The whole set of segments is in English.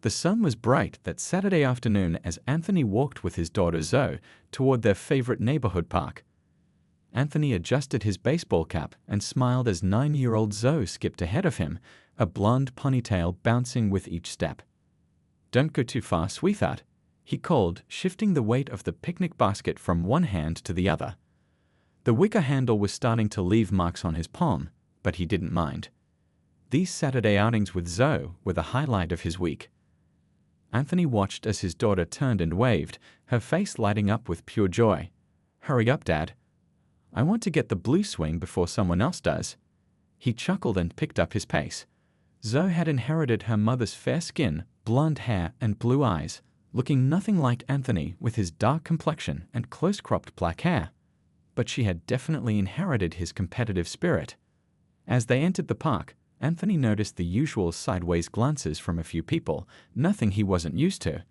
The sun was bright that Saturday afternoon as Anthony walked with his daughter Zoe toward their favorite neighborhood park. Anthony adjusted his baseball cap and smiled as 9-year-old Zoe skipped ahead of him, a blonde ponytail bouncing with each step. "Don't go too far, sweetheart," he called, shifting the weight of the picnic basket from one hand to the other. The wicker handle was starting to leave marks on his palm, but he didn't mind. These Saturday outings with Zoe were the highlight of his week. Anthony watched as his daughter turned and waved, her face lighting up with pure joy. "Hurry up, Dad. I want to get the blue swing before someone else does." He chuckled and picked up his pace. Zoe had inherited her mother's fair skin, blonde hair, and blue eyes, looking nothing like Anthony with his dark complexion and close-cropped black hair. But she had definitely inherited his competitive spirit. As they entered the park, Anthony noticed the usual sideways glances from a few people, nothing he wasn't used to.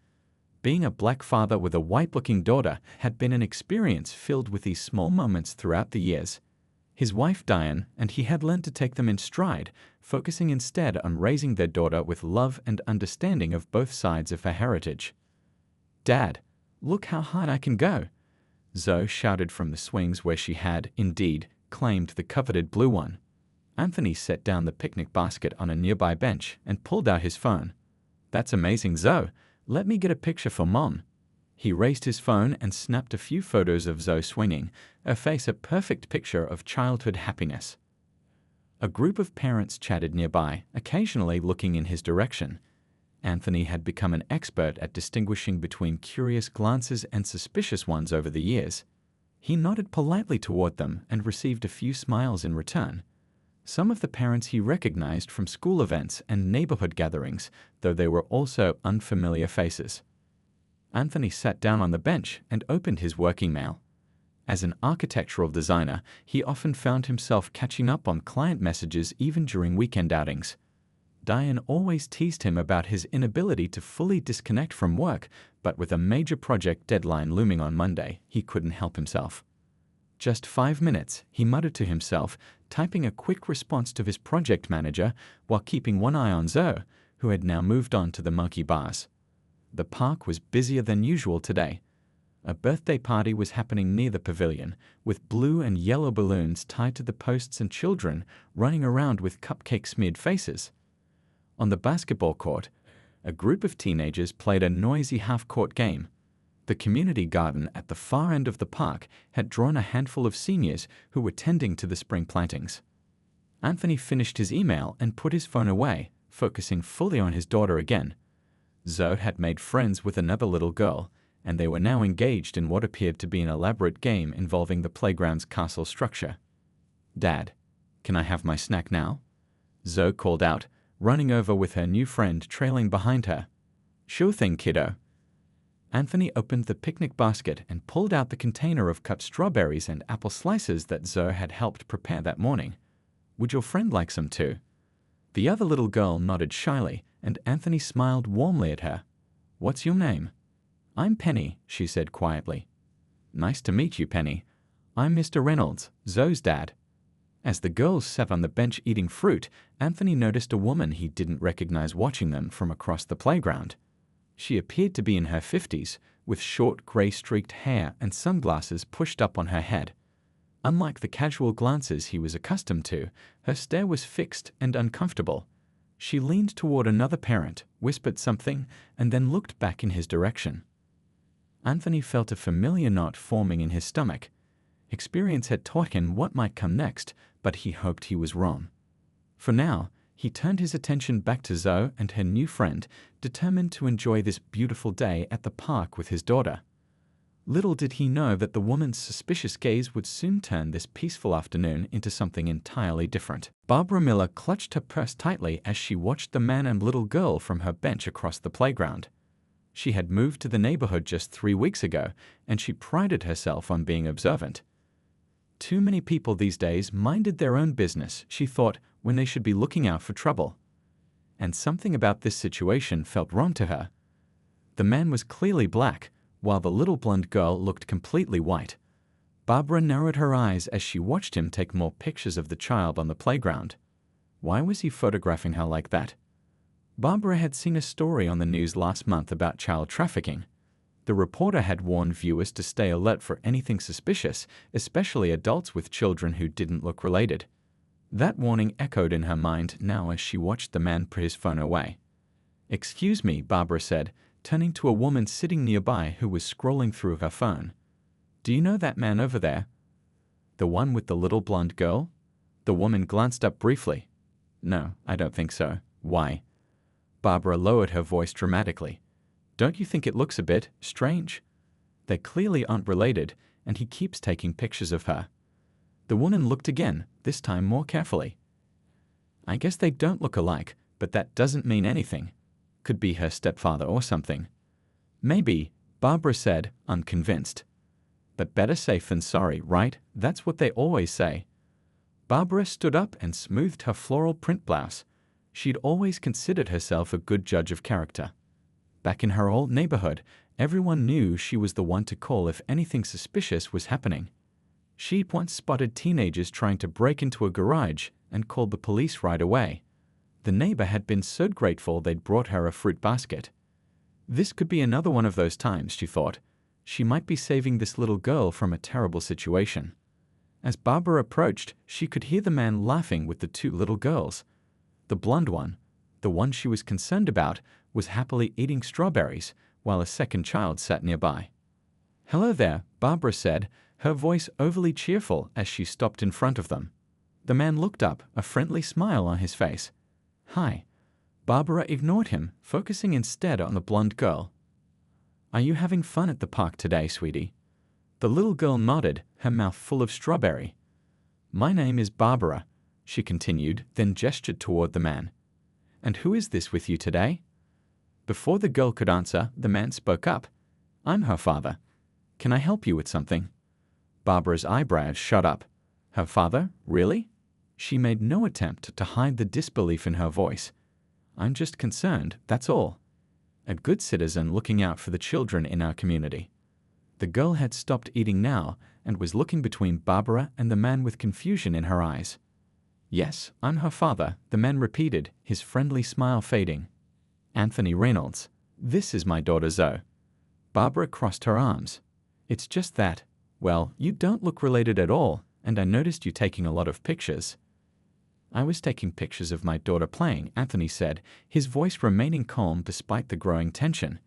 Being a black father with a white-looking daughter had been an experience filled with these small moments throughout the years. His wife Diane and he had learned to take them in stride, focusing instead on raising their daughter with love and understanding of both sides of her heritage. "Dad, look how hard I can go," Zoe shouted from the swings where she had, indeed, claimed the coveted blue one. Anthony set down the picnic basket on a nearby bench and pulled out his phone. "That's amazing, Zoe. Let me get a picture for Mom." He raised his phone and snapped a few photos of Zoe swinging, her face a perfect picture of childhood happiness. A group of parents chatted nearby, occasionally looking in his direction. Anthony had become an expert at distinguishing between curious glances and suspicious ones over the years. He nodded politely toward them and received a few smiles in return. Some of the parents he recognized from school events and neighborhood gatherings, though they were also unfamiliar faces. Anthony sat down on the bench and opened his working mail. As an architectural designer, he often found himself catching up on client messages even during weekend outings. Diane always teased him about his inability to fully disconnect from work, but with a major project deadline looming on Monday, he couldn't help himself. "Just 5 minutes," he muttered to himself, typing a quick response to his project manager while keeping one eye on Zoe, who had now moved on to the monkey bars. The park was busier than usual today. A birthday party was happening near the pavilion, with blue and yellow balloons tied to the posts and children running around with cupcake-smeared faces. On the basketball court, a group of teenagers played a noisy half-court game. The community garden at the far end of the park had drawn a handful of seniors who were tending to the spring plantings. Anthony finished his email and put his phone away, focusing fully on his daughter again. Zoe had made friends with another little girl, and they were now engaged in what appeared to be an elaborate game involving the playground's castle structure. "Dad, can I have my snack now?" Zoe called out, running over with her new friend trailing behind her. "Sure thing, kiddo." Anthony opened the picnic basket and pulled out the container of cut strawberries and apple slices that Zoe had helped prepare that morning. "Would your friend like some too?" The other little girl nodded shyly, and Anthony smiled warmly at her. "What's your name?" "I'm Penny," she said quietly. "Nice to meet you, Penny. I'm Mr. Reynolds, Zoe's dad." As the girls sat on the bench eating fruit, Anthony noticed a woman he didn't recognize watching them from across the playground. She appeared to be in her 50s, with short gray-streaked hair and sunglasses pushed up on her head. Unlike the casual glances he was accustomed to, her stare was fixed and uncomfortable. She leaned toward another parent, whispered something, and then looked back in his direction. Anthony felt a familiar knot forming in his stomach. Experience had taught him what might come next, but he hoped he was wrong. For now, he turned his attention back to Zoe and her new friend, determined to enjoy this beautiful day at the park with his daughter. Little did he know that the woman's suspicious gaze would soon turn this peaceful afternoon into something entirely different. Barbara Miller clutched her purse tightly as she watched the man and little girl from her bench across the playground. She had moved to the neighborhood just 3 weeks ago, and she prided herself on being observant. Too many people these days minded their own business, she thought, when they should be looking out for trouble. And something about this situation felt wrong to her. The man was clearly black, while the little blonde girl looked completely white. Barbara narrowed her eyes as she watched him take more pictures of the child on the playground. Why was he photographing her like that? Barbara had seen a story on the news last month about child trafficking. The reporter had warned viewers to stay alert for anything suspicious, especially adults with children who didn't look related. That warning echoed in her mind now as she watched the man put his phone away. "Excuse me," Barbara said, turning to a woman sitting nearby who was scrolling through her phone. "Do you know that man over there? The one with the little blonde girl?" The woman glanced up briefly. "No, I don't think so. Why?" Barbara lowered her voice dramatically. "Don't you think it looks a bit strange? They clearly aren't related, and he keeps taking pictures of her." The woman looked again, this time more carefully. "I guess they don't look alike, but that doesn't mean anything. Could be her stepfather or something." "Maybe," Barbara said, unconvinced. "But better safe than sorry, right? That's what they always say." Barbara stood up and smoothed her floral print blouse. She'd always considered herself a good judge of character. Back in her old neighborhood, everyone knew she was the one to call if anything suspicious was happening. She'd once spotted teenagers trying to break into a garage and called the police right away. The neighbor had been so grateful they'd brought her a fruit basket. This could be another one of those times, she thought. She might be saving this little girl from a terrible situation. As Barbara approached, she could hear the man laughing with the two little girls. The blonde one, the one she was concerned about, was happily eating strawberries, while a second child sat nearby. "Hello there," Barbara said, her voice overly cheerful as she stopped in front of them. The man looked up, a friendly smile on his face. "Hi." Barbara ignored him, focusing instead on the blonde girl. "Are you having fun at the park today, sweetie?" The little girl nodded, her mouth full of strawberry. "My name is Barbara," she continued, then gestured toward the man. "And who is this with you today?" Before the girl could answer, the man spoke up. "I'm her father. Can I help you with something?" Barbara's eyebrows shot up. Her father? Really? She made no attempt to hide the disbelief in her voice. "I'm just concerned, that's all. A good citizen looking out for the children in our community." The girl had stopped eating now and was looking between Barbara and the man with confusion in her eyes. "Yes, I'm her father," the man repeated, his friendly smile fading. "Anthony Reynolds. This is my daughter Zoe." Barbara crossed her arms. "It's just that, well, you don't look related at all, and I noticed you taking a lot of pictures." "I was taking pictures of my daughter playing," Anthony said, his voice remaining calm despite the growing tension.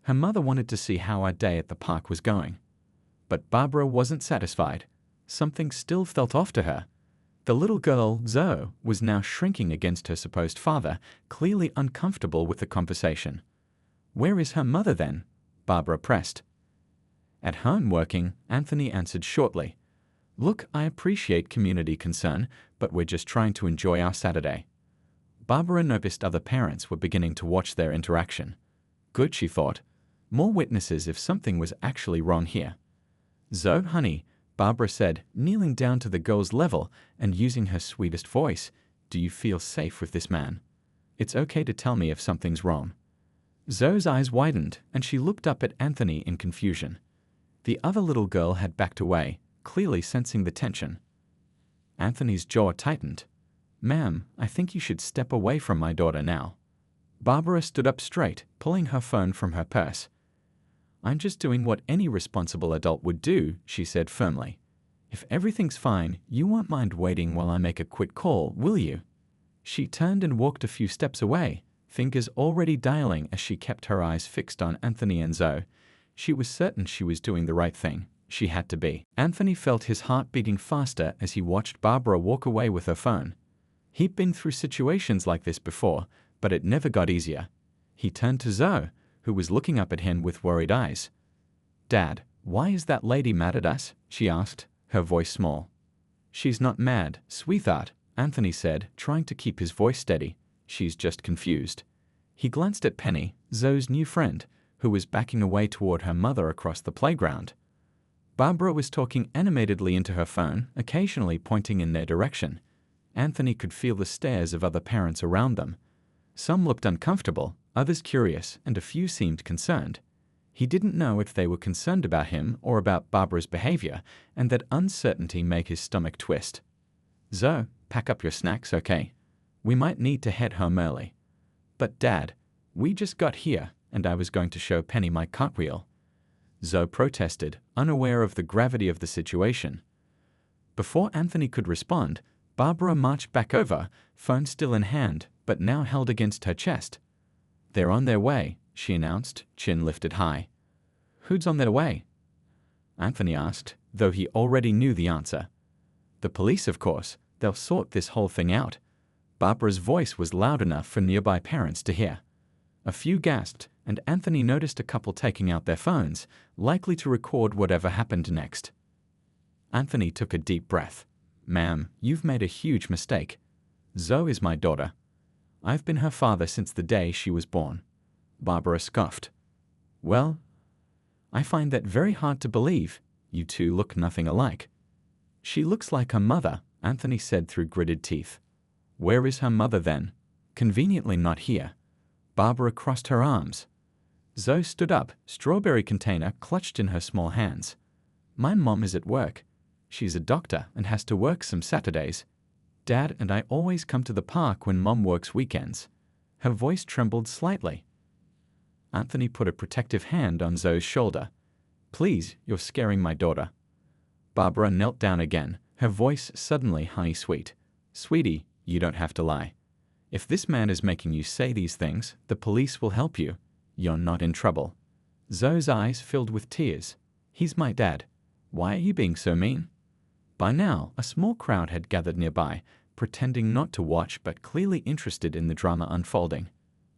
Her mother wanted to see how our day at the park was going. But Barbara wasn't satisfied. Something still felt off to her. The little girl, Zoe, was now shrinking against her supposed father, clearly uncomfortable with the conversation. "Where is her mother then?" Barbara pressed. "At home working," Anthony answered shortly. "Look, I appreciate community concern, but we're just trying to enjoy our Saturday." Barbara noticed other parents were beginning to watch their interaction. Good, she thought. More witnesses if something was actually wrong here. "Zoe, honey," Barbara said, kneeling down to the girl's level and using her sweetest voice, "do you feel safe with this man? It's okay to tell me if something's wrong." Zoe's eyes widened, and she looked up at Anthony in confusion. The other little girl had backed away, clearly sensing the tension. Anthony's jaw tightened. "Ma'am, I think you should step away from my daughter now." Barbara stood up straight, pulling her phone from her purse. "I'm just doing what any responsible adult would do," she said firmly. "If everything's fine, you won't mind waiting while I make a quick call, will you?" She turned and walked a few steps away, fingers already dialing as she kept her eyes fixed on Anthony and Zoe. She was certain she was doing the right thing. She had to be. Anthony felt his heart beating faster as he watched Barbara walk away with her phone. He'd been through situations like this before, but it never got easier. He turned to Zoe, who was looking up at him with worried eyes. "Dad, why is that lady mad at us?" she asked, her voice small. "She's not mad, sweetheart," Anthony said, trying to keep his voice steady. "She's just confused." He glanced at Penny, Zoe's new friend, who was backing away toward her mother across the playground. Barbara was talking animatedly into her phone, occasionally pointing in their direction. Anthony could feel the stares of other parents around them. Some looked uncomfortable, others curious, and a few seemed concerned. He didn't know if they were concerned about him or about Barbara's behavior, and that uncertainty made his stomach twist. "Zoe, pack up your snacks, okay? We might need to head home early." But Dad, we just got here, and I was going to show Penny my cartwheel. Zoe protested, unaware of the gravity of the situation. Before Anthony could respond, Barbara marched back over, phone still in hand, but now held against her chest. "They're on their way," she announced, chin lifted high. "Who's on their way?" Anthony asked, though he already knew the answer. "The police, of course. They'll sort this whole thing out." Barbara's voice was loud enough for nearby parents to hear. A few gasped, and Anthony noticed a couple taking out their phones, likely to record whatever happened next. Anthony took a deep breath. "Ma'am, you've made a huge mistake. Zoe is my daughter. I've been her father since the day she was born." Barbara scoffed. "Well, I find that very hard to believe. You two look nothing alike." "She looks like her mother," Anthony said through gritted teeth. "Where is her mother then?" "Conveniently not here." Barbara crossed her arms. Zoe stood up, strawberry container clutched in her small hands. "My mom is at work. She's a doctor and has to work some Saturdays. Dad and I always come to the park when Mom works weekends." Her voice trembled slightly. Anthony put a protective hand on Zoe's shoulder. "Please, you're scaring my daughter." Barbara knelt down again, her voice suddenly honey-sweet. "Sweetie, you don't have to lie. If this man is making you say these things, the police will help you. You're not in trouble." Zoe's eyes filled with tears. "He's my dad. Why are you being so mean?" By now, a small crowd had gathered nearby, pretending not to watch but clearly interested in the drama unfolding.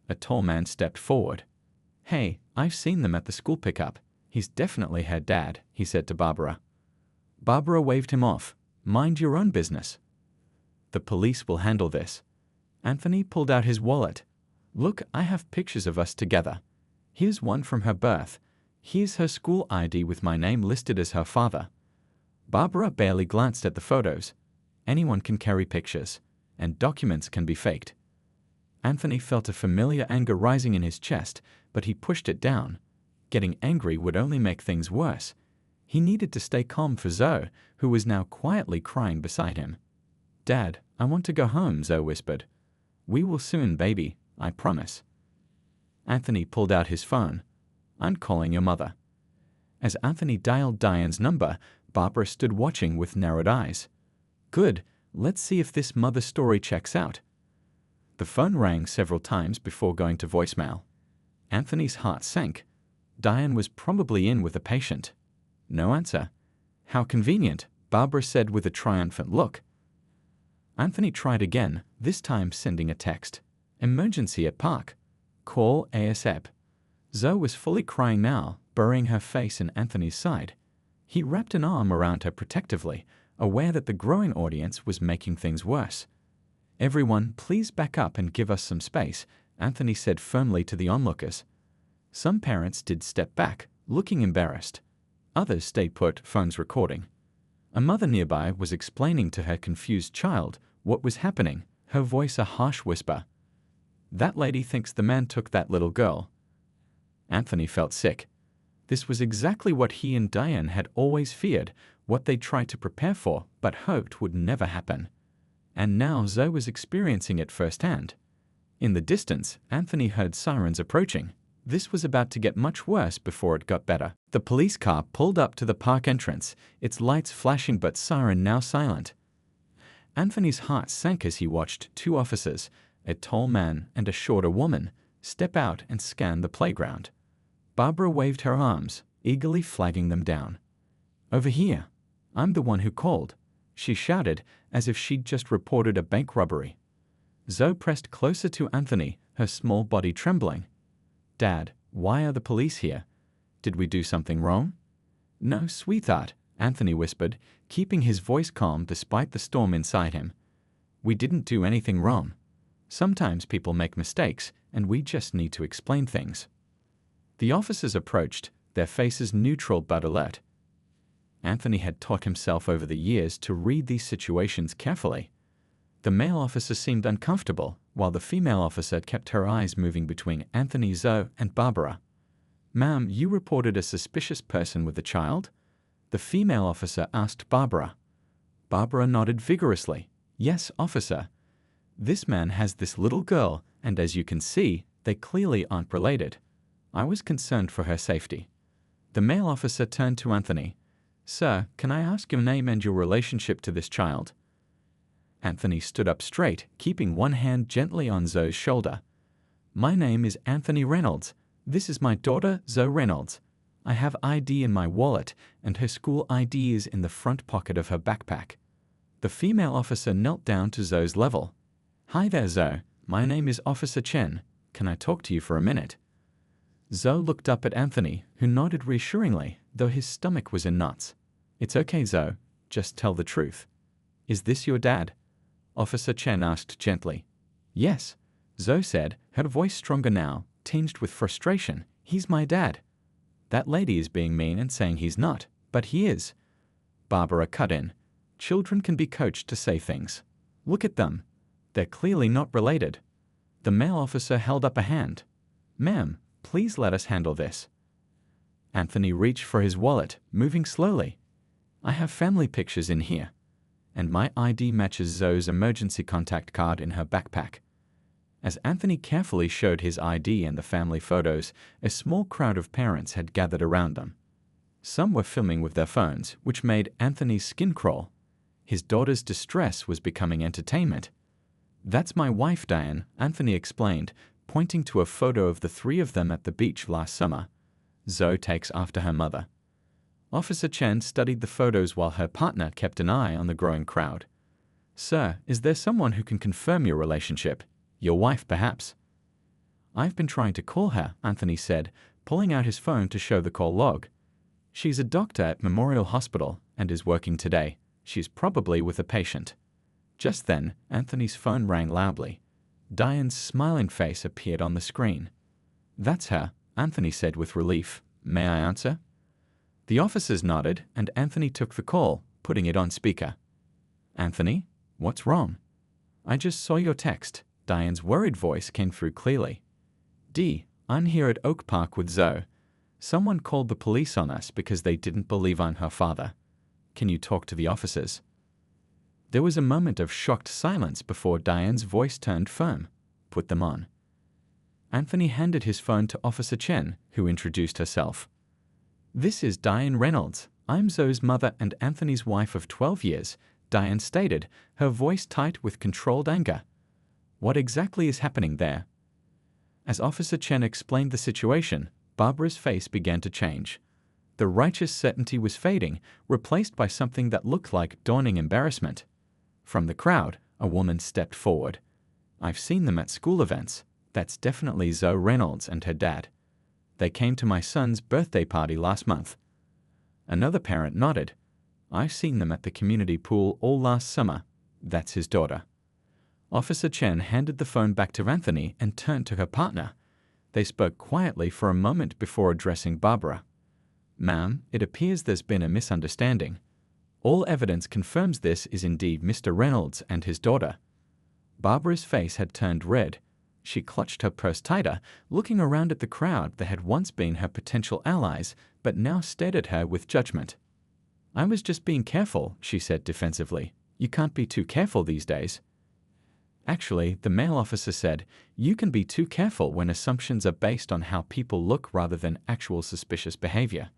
A tall man stepped forward. "Hey, I've seen them at the school pickup. He's definitely her dad," he said to Barbara. Barbara waved him off. "Mind your own business. The police will handle this." Anthony pulled out his wallet. "Look, I have pictures of us together. Here's one from her birth. Here's her school ID with my name listed as her father." Barbara barely glanced at the photos. Anyone can carry pictures, and documents can be faked. Anthony felt a familiar anger rising in his chest, but he pushed it down. Getting angry would only make things worse. He needed to stay calm for Zoe, who was now quietly crying beside him. "Dad, I want to go home," Zoe whispered. "We will soon, baby, I promise." Anthony pulled out his phone. "I'm calling your mother." As Anthony dialed Diane's number, Barbara stood watching with narrowed eyes. "Good, let's see if this mother story checks out." The phone rang several times before going to voicemail. Anthony's heart sank. Diane was probably in with a patient. No answer. "How convenient," Barbara said with a triumphant look. Anthony tried again, this time sending a text. "Emergency at park. Call ASAP." Zoe was fully crying now, burying her face in Anthony's side. He wrapped an arm around her protectively, aware that the growing audience was making things worse. "Everyone, please back up and give us some space," Anthony said firmly to the onlookers. Some parents did step back, looking embarrassed. Others stayed put, phones recording. A mother nearby was explaining to her confused child what was happening, her voice a harsh whisper. "That lady thinks the man took that little girl." Anthony felt sick. This was exactly what he and Diane had always feared, what they tried to prepare for but hoped would never happen. And now Zoe was experiencing it firsthand. In the distance, Anthony heard sirens approaching. This was about to get much worse before it got better. The police car pulled up to the park entrance, its lights flashing but siren now silent. Anthony's heart sank as he watched two officers, a tall man and a shorter woman, step out and scan the playground. Barbara waved her arms, eagerly flagging them down. "Over here. I'm the one who called," she shouted, as if she'd just reported a bank robbery. Zoe pressed closer to Anthony, her small body trembling. "Dad, why are the police here? Did we do something wrong?" "No, sweetheart," Anthony whispered, keeping his voice calm despite the storm inside him. "We didn't do anything wrong. Sometimes people make mistakes, and we just need to explain things." The officers approached, their faces neutral but alert. Anthony had taught himself over the years to read these situations carefully. The male officer seemed uncomfortable, while the female officer kept her eyes moving between Anthony, Zoe, and Barbara. "Ma'am, you reported a suspicious person with a child?" the female officer asked Barbara. Barbara nodded vigorously. "Yes, officer. This man has this little girl, and as you can see, they clearly aren't related. I was concerned for her safety. The male officer turned to Anthony. Sir, can I ask your name and your relationship to this child? Anthony stood up straight, keeping one hand gently on Zoe's shoulder. My name is Anthony Reynolds. This is my daughter, Zoe Reynolds. I have ID in my wallet, and her school ID is in the front pocket of her backpack. The female officer knelt down to Zoe's level. Hi there, Zoe. My name is Officer Chen. Can I talk to you for a minute? Zoe looked up at Anthony, who nodded reassuringly, though his stomach was in knots. It's okay, Zoe. Just tell the truth. Is this your dad? Officer Chen asked gently. Yes, Zoe said, her voice stronger now, tinged with frustration. He's my dad. That lady is being mean and saying he's not, but he is. Barbara cut in. Children can be coached to say things. Look at them. They're clearly not related. The male officer held up a hand. Ma'am, please let us handle this. Anthony reached for his wallet, moving slowly. I have family pictures in here, and my ID matches Zoe's emergency contact card in her backpack. As Anthony carefully showed his ID and the family photos, a small crowd of parents had gathered around them. Some were filming with their phones, which made Anthony's skin crawl. His daughter's distress was becoming entertainment. That's my wife, Diane, Anthony explained, pointing to a photo of the three of them at the beach last summer. Zoe takes after her mother. Officer Chen studied the photos while her partner kept an eye on the growing crowd. Sir, is there someone who can confirm your relationship? Your wife, perhaps? I've been trying to call her, Anthony said, pulling out his phone to show the call log. She's a doctor at Memorial Hospital and is working today. She's probably with a patient. Just then, Anthony's phone rang loudly. Diane's smiling face appeared on the screen. That's her, Anthony said with relief. May I answer? The officers nodded, and Anthony took the call, putting it on speaker. Anthony, what's wrong? I just saw your text. Diane's worried voice came through clearly. Dee, I'm here at Oak Park with Zoe. Someone called the police on us because they didn't believe I'm her father. Can you talk to the officers? There was a moment of shocked silence before Diane's voice turned firm. Put them on. Anthony handed his phone to Officer Chen, who introduced herself. This is Diane Reynolds. I'm Zoe's mother and Anthony's wife of 12 years, Diane stated, her voice tight with controlled anger. What exactly is happening there? As Officer Chen explained the situation, Barbara's face began to change. The righteous certainty was fading, replaced by something that looked like dawning embarrassment. From the crowd, a woman stepped forward. I've seen them at school events. That's definitely Zoe Reynolds and her dad. They came to my son's birthday party last month. Another parent nodded. I've seen them at the community pool all last summer. That's his daughter. Officer Chen handed the phone back to Anthony and turned to her partner. They spoke quietly for a moment before addressing Barbara. Ma'am, it appears there's been a misunderstanding. All evidence confirms this is indeed Mr. Reynolds and his daughter. Barbara's face had turned red. She clutched her purse tighter, looking around at the crowd that had once been her potential allies, but now stared at her with judgment. I was just being careful, she said defensively. You can't be too careful these days. Actually, the male officer said, you can be too careful when assumptions are based on how people look rather than actual suspicious behavior.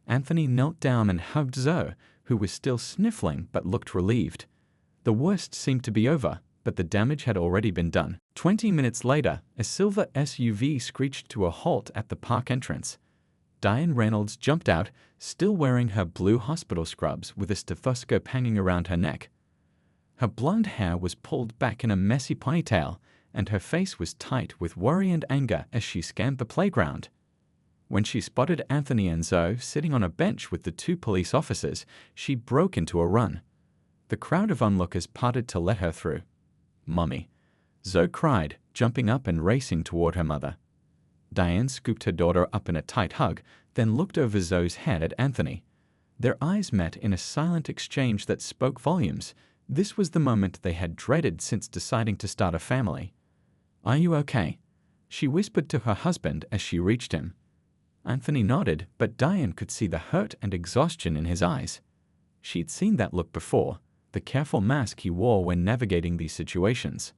Anthony knelt down and hugged Zoe, who was still sniffling but looked relieved. The worst seemed to be over, but the damage had already been done. 20 minutes later, a silver SUV screeched to a halt at the park entrance. Diane Reynolds jumped out, still wearing her blue hospital scrubs with a stethoscope hanging around her neck. Her blonde hair was pulled back in a messy ponytail, and her face was tight with worry and anger as she scanned the playground. When she spotted Anthony and Zoe sitting on a bench with the two police officers, she broke into a run. The crowd of onlookers parted to let her through. Mommy. Zoe cried, jumping up and racing toward her mother. Diane scooped her daughter up in a tight hug, then looked over Zoe's head at Anthony. Their eyes met in a silent exchange that spoke volumes. This was the moment they had dreaded since deciding to start a family. Are you okay? She whispered to her husband as she reached him. Anthony nodded, but Diane could see the hurt and exhaustion in his eyes. She'd seen that look before, the careful mask he wore when navigating these situations.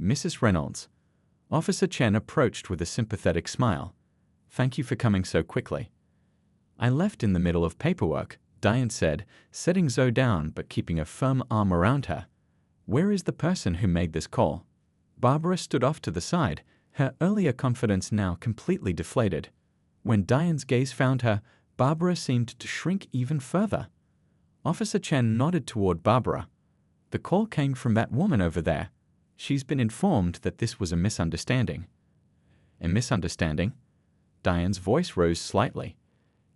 Mrs. Reynolds. Officer Chen approached with a sympathetic smile. Thank you for coming so quickly. I left in the middle of paperwork, Diane said, setting Zoe down but keeping a firm arm around her. Where is the person who made this call? Barbara stood off to the side, her earlier confidence now completely deflated. When Diane's gaze found her, Barbara seemed to shrink even further. Officer Chen nodded toward Barbara. The call came from that woman over there. She's been informed that this was a misunderstanding. A misunderstanding? Diane's voice rose slightly.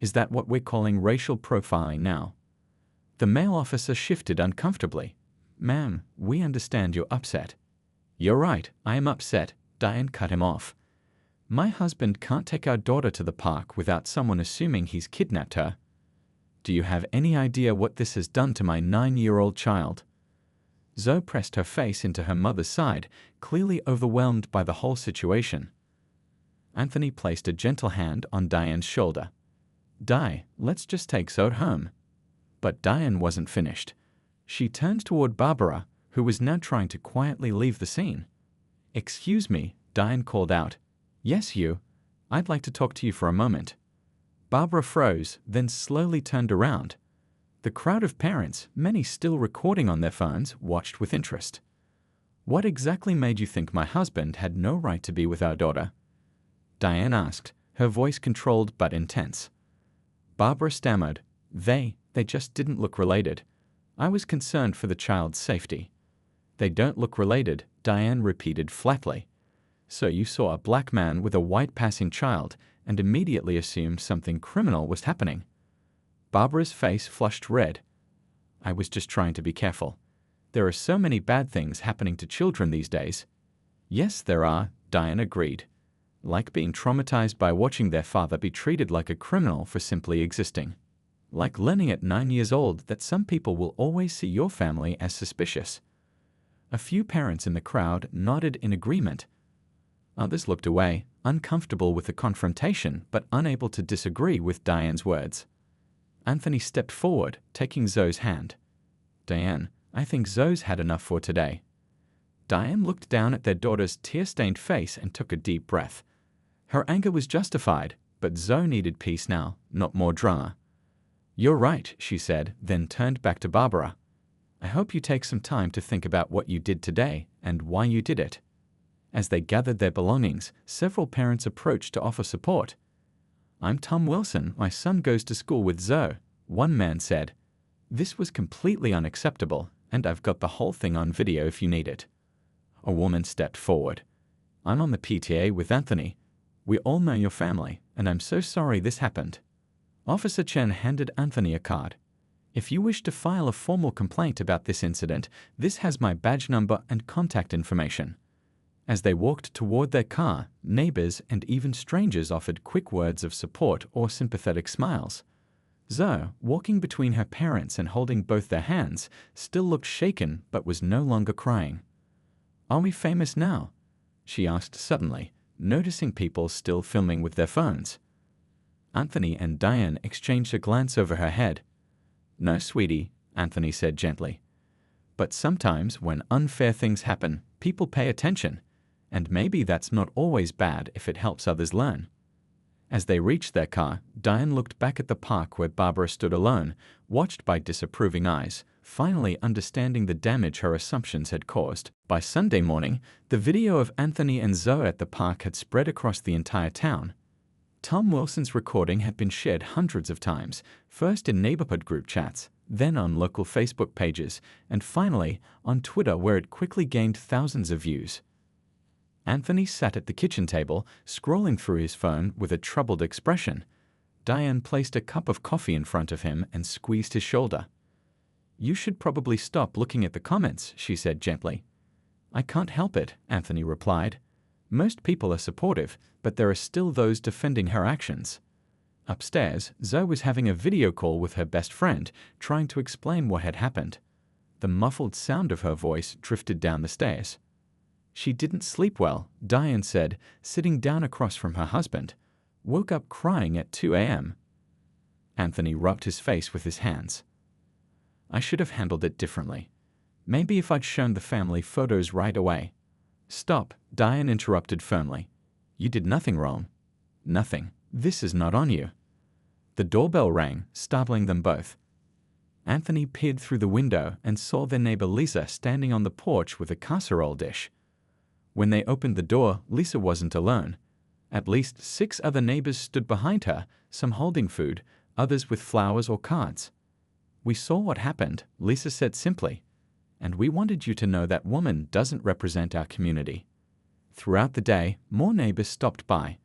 Is that what we're calling racial profiling now? The male officer shifted uncomfortably. Ma'am, we understand you're upset. You're right, I am upset, Diane cut him off. My husband can't take our daughter to the park without someone assuming he's kidnapped her. Do you have any idea what this has done to my 9-year-old child? Zoe pressed her face into her mother's side, clearly overwhelmed by the whole situation. Anthony placed a gentle hand on Diane's shoulder. Di, let's just take Zoe home. But Diane wasn't finished. She turned toward Barbara, who was now trying to quietly leave the scene. Excuse me, Diane called out. Yes, you. I'd like to talk to you for a moment. Barbara froze, then slowly turned around. The crowd of parents, many still recording on their phones, watched with interest. What exactly made you think my husband had no right to be with our daughter? Diane asked, her voice controlled but intense. Barbara stammered. They just didn't look related. I was concerned for the child's safety. They don't look related, Diane repeated flatly. So you saw a black man with a white passing child and immediately assumed something criminal was happening. Barbara's face flushed red. I was just trying to be careful. There are so many bad things happening to children these days. Yes, there are, Diane agreed. Like being traumatized by watching their father be treated like a criminal for simply existing. Like learning at 9 years old that some people will always see your family as suspicious. A few parents in the crowd nodded in agreement. Others looked away, uncomfortable with the confrontation but unable to disagree with Diane's words. Anthony stepped forward, taking Zoe's hand. Diane, I think Zoe's had enough for today. Diane looked down at their daughter's tear-stained face and took a deep breath. Her anger was justified, but Zoe needed peace now, not more drama. You're right, she said, then turned back to Barbara. I hope you take some time to think about what you did today and why you did it. As they gathered their belongings, several parents approached to offer support. I'm Tom Wilson, my son goes to school with Zoe, one man said. This was completely unacceptable, and I've got the whole thing on video if you need it. A woman stepped forward. I'm on the PTA with Anthony. We all know your family, and I'm so sorry this happened. Officer Chen handed Anthony a card. If you wish to file a formal complaint about this incident, this has my badge number and contact information. As they walked toward their car, neighbors and even strangers offered quick words of support or sympathetic smiles. Zoe, walking between her parents and holding both their hands, still looked shaken but was no longer crying. Are we famous now? She asked suddenly, noticing people still filming with their phones. Anthony and Diane exchanged a glance over her head. No, sweetie, Anthony said gently. But sometimes when unfair things happen, people pay attention, and maybe that's not always bad if it helps others learn. As they reached their car, Diane looked back at the park where Barbara stood alone, watched by disapproving eyes, finally understanding the damage her assumptions had caused. By Sunday morning, the video of Anthony and Zoe at the park had spread across the entire town. Tom Wilson's recording had been shared hundreds of times, first in neighborhood group chats, then on local Facebook pages, and finally on Twitter, where it quickly gained thousands of views. Anthony sat at the kitchen table, scrolling through his phone with a troubled expression. Diane placed a cup of coffee in front of him and squeezed his shoulder. You should probably stop looking at the comments, she said gently. I can't help it, Anthony replied. Most people are supportive, but there are still those defending her actions. Upstairs, Zoe was having a video call with her best friend, trying to explain what had happened. The muffled sound of her voice drifted down the stairs. She didn't sleep well, Diane said, sitting down across from her husband. Woke up crying at 2 a.m. Anthony rubbed his face with his hands. I should have handled it differently. Maybe if I'd shown the family photos right away. Stop, Diane interrupted firmly. You did nothing wrong. Nothing. This is not on you. The doorbell rang, startling them both. Anthony peered through the window and saw their neighbor Lisa standing on the porch with a casserole dish. When they opened the door, Lisa wasn't alone. At least 6 other neighbors stood behind her, some holding food, others with flowers or cards. We saw what happened, Lisa said simply, and we wanted you to know that woman doesn't represent our community. Throughout the day, more neighbors stopped by.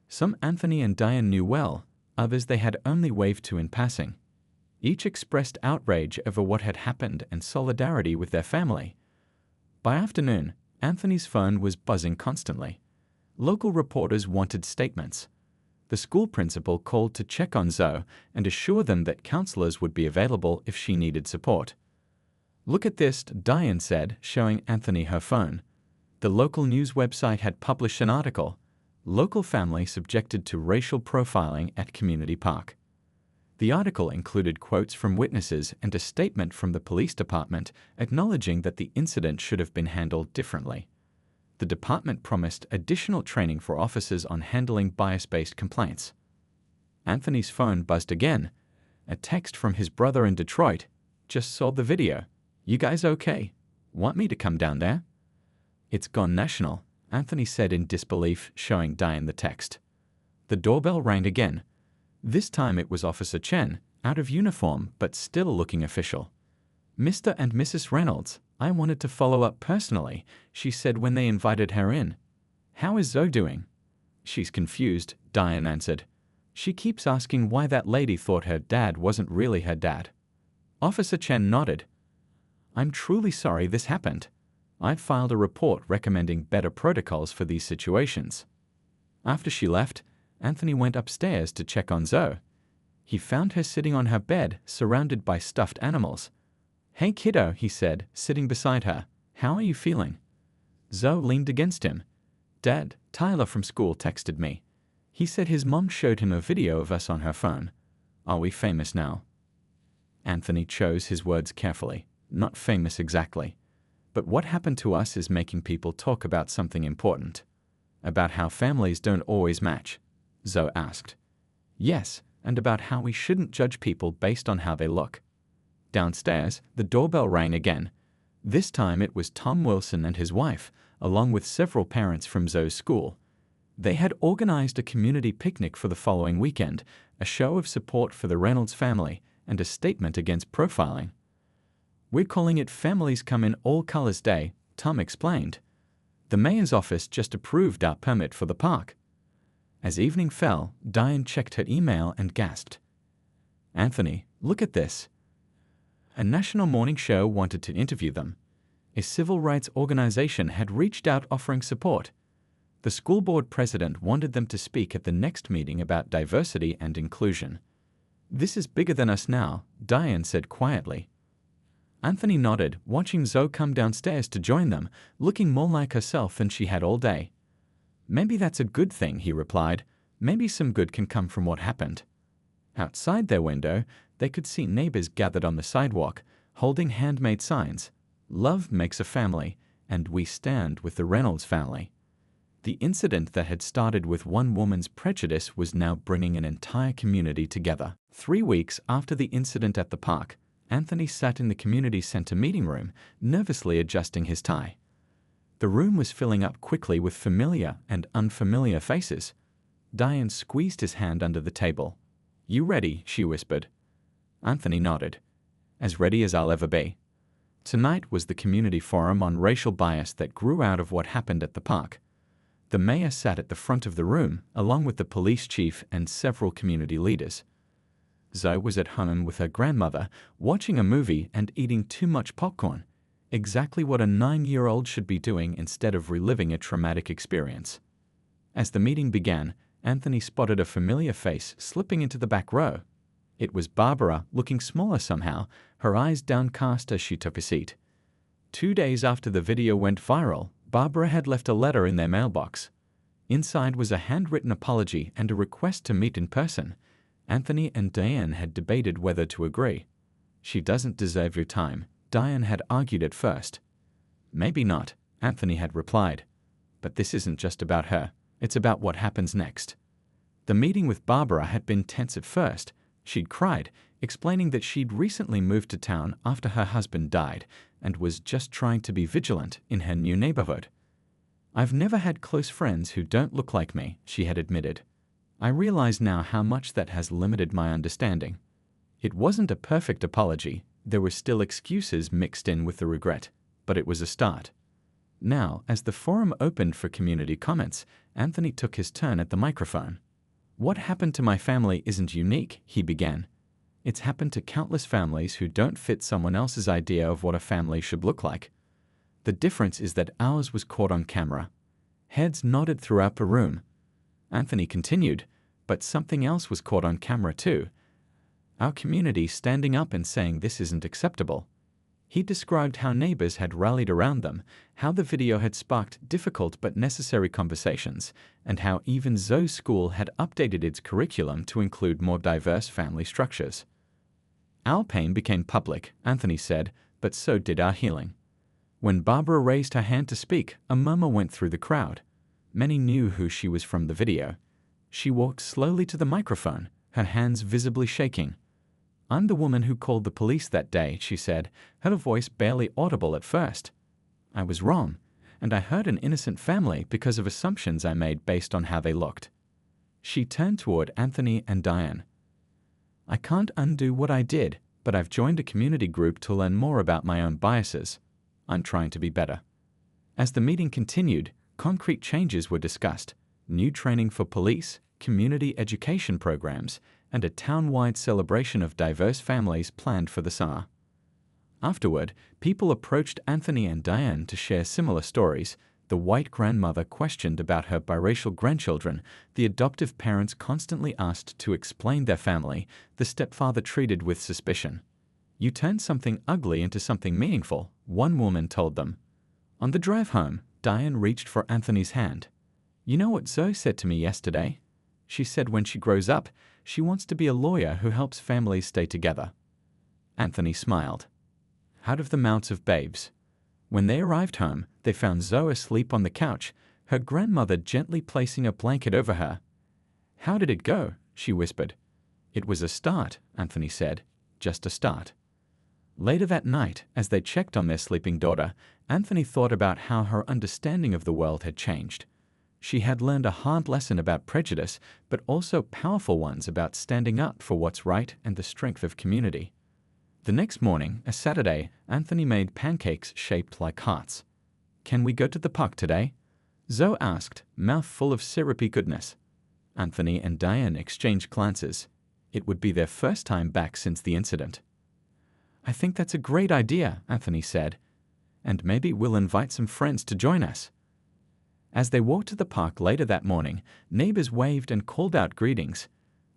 Some Anthony and Diane knew well, others they had only waved to in passing. Each expressed outrage over what had happened and solidarity with their family. By afternoon, Anthony's phone was buzzing constantly. Local reporters wanted statements. The school principal called to check on Zoe and assure them that counselors would be available if she needed support. Look at this, Diane said, showing Anthony her phone. The local news website had published an article, Local Family Subjected to Racial Profiling at Community Park. The article included quotes from witnesses and a statement from the police department acknowledging that the incident should have been handled differently. The department promised additional training for officers on handling bias-based complaints. Anthony's phone buzzed again. A text from his brother in Detroit. Just saw the video. You guys okay? Want me to come down there? It's gone national, Anthony said in disbelief, showing Diane the text. The doorbell rang again. This time it was Officer Chen, out of uniform but still looking official. Mr. and Mrs. Reynolds, I wanted to follow up personally, she said when they invited her in. How is Zoe doing? She's confused, Diane answered. She keeps asking why that lady thought her dad wasn't really her dad. Officer Chen nodded. I'm truly sorry this happened. I've filed a report recommending better protocols for these situations. After she left, Anthony went upstairs to check on Zoe. He found her sitting on her bed, surrounded by stuffed animals. Hey kiddo, he said, sitting beside her. How are you feeling? Zoe leaned against him. Dad, Tyler from school texted me. He said his mom showed him a video of us on her phone. Are we famous now? Anthony chose his words carefully. Not famous exactly. But what happened to us is making people talk about something important. About how families don't always match, Zoe asked. Yes, and about how we shouldn't judge people based on how they look. Downstairs, the doorbell rang again. This time it was Tom Wilson and his wife, along with several parents from Zoe's school. They had organized a community picnic for the following weekend, a show of support for the Reynolds family, and a statement against profiling. We're calling it Families Come in All Colors Day, Tom explained. The mayor's office just approved our permit for the park. As evening fell, Diane checked her email and gasped. Anthony, look at this. A national morning show wanted to interview them. A civil rights organization had reached out offering support. The school board president wanted them to speak at the next meeting about diversity and inclusion. This is bigger than us now, Diane said quietly. Anthony nodded, watching Zoe come downstairs to join them, looking more like herself than she had all day. Maybe that's a good thing, he replied. Maybe some good can come from what happened. Outside their window, they could see neighbors gathered on the sidewalk, holding handmade signs. Love makes a family, and we stand with the Reynolds family. The incident that had started with one woman's prejudice was now bringing an entire community together. 3 weeks after the incident at the park, Anthony sat in the community center meeting room, nervously adjusting his tie. The room was filling up quickly with familiar and unfamiliar faces. Diane squeezed his hand under the table. You ready? She whispered. Anthony nodded. As ready as I'll ever be. Tonight was the community forum on racial bias that grew out of what happened at the park. The mayor sat at the front of the room, along with the police chief and several community leaders. Zoe was at home with her grandmother, watching a movie and eating too much popcorn, exactly what a 9-year-old should be doing instead of reliving a traumatic experience. As the meeting began, Anthony spotted a familiar face slipping into the back row. It was Barbara, looking smaller somehow, her eyes downcast as she took a seat. 2 days after the video went viral, Barbara had left a letter in their mailbox. Inside was a handwritten apology and a request to meet in person. Anthony and Diane had debated whether to agree. She doesn't deserve your time, Diane had argued at first. Maybe not, Anthony had replied. But this isn't just about her. It's about what happens next. The meeting with Barbara had been tense at first. She'd cried, explaining that she'd recently moved to town after her husband died and was just trying to be vigilant in her new neighborhood. "I've never had close friends who don't look like me," she had admitted. "I realize now how much that has limited my understanding." It wasn't a perfect apology. There were still excuses mixed in with the regret, but it was a start. Now, as the forum opened for community comments, Anthony took his turn at the microphone. "What happened to my family isn't unique," he began. "It's happened to countless families who don't fit someone else's idea of what a family should look like. The difference is that ours was caught on camera." Heads nodded throughout the room. Anthony continued, "But something else was caught on camera too. Our community standing up and saying this isn't acceptable." He described how neighbors had rallied around them, how the video had sparked difficult but necessary conversations, and how even Zoe's school had updated its curriculum to include more diverse family structures. "Our pain became public," Anthony said, "but so did our healing." When Barbara raised her hand to speak, a murmur went through the crowd. Many knew who she was from the video. She walked slowly to the microphone, her hands visibly shaking. "I'm the woman who called the police that day," she said, her voice barely audible at first. "I was wrong, and I hurt an innocent family because of assumptions I made based on how they looked." She turned toward Anthony and Diane. "I can't undo what I did, but I've joined a community group to learn more about my own biases. I'm trying to be better." As the meeting continued, concrete changes were discussed: new training for police, community education programs, and a town-wide celebration of diverse families planned for the summer. Afterward, people approached Anthony and Diane to share similar stories. The white grandmother questioned about her biracial grandchildren, the adoptive parents constantly asked to explain their family, the stepfather treated with suspicion. "You turned something ugly into something meaningful," one woman told them. On the drive home, Diane reached for Anthony's hand. "You know what Zoe said to me yesterday? She said when she grows up, she wants to be a lawyer who helps families stay together." Anthony smiled. Out of the mouths of babes. When they arrived home, they found Zoe asleep on the couch, her grandmother gently placing a blanket over her. "How did it go?" she whispered. "It was a start," Anthony said. "Just a start." Later that night, as they checked on their sleeping daughter, Anthony thought about how her understanding of the world had changed. She had learned a hard lesson about prejudice, but also powerful ones about standing up for what's right and the strength of community. The next morning, a Saturday, Anthony made pancakes shaped like hearts. "Can we go to the park today?" Zoe asked, mouth full of syrupy goodness. Anthony and Diane exchanged glances. It would be their first time back since the incident. "I think that's a great idea," Anthony said. "And maybe we'll invite some friends to join us." As they walked to the park later that morning, neighbors waved and called out greetings.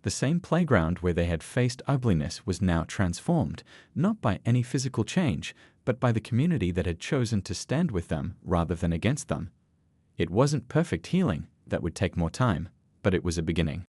The same playground where they had faced ugliness was now transformed, not by any physical change, but by the community that had chosen to stand with them rather than against them. It wasn't perfect healing, that would take more time, but it was a beginning.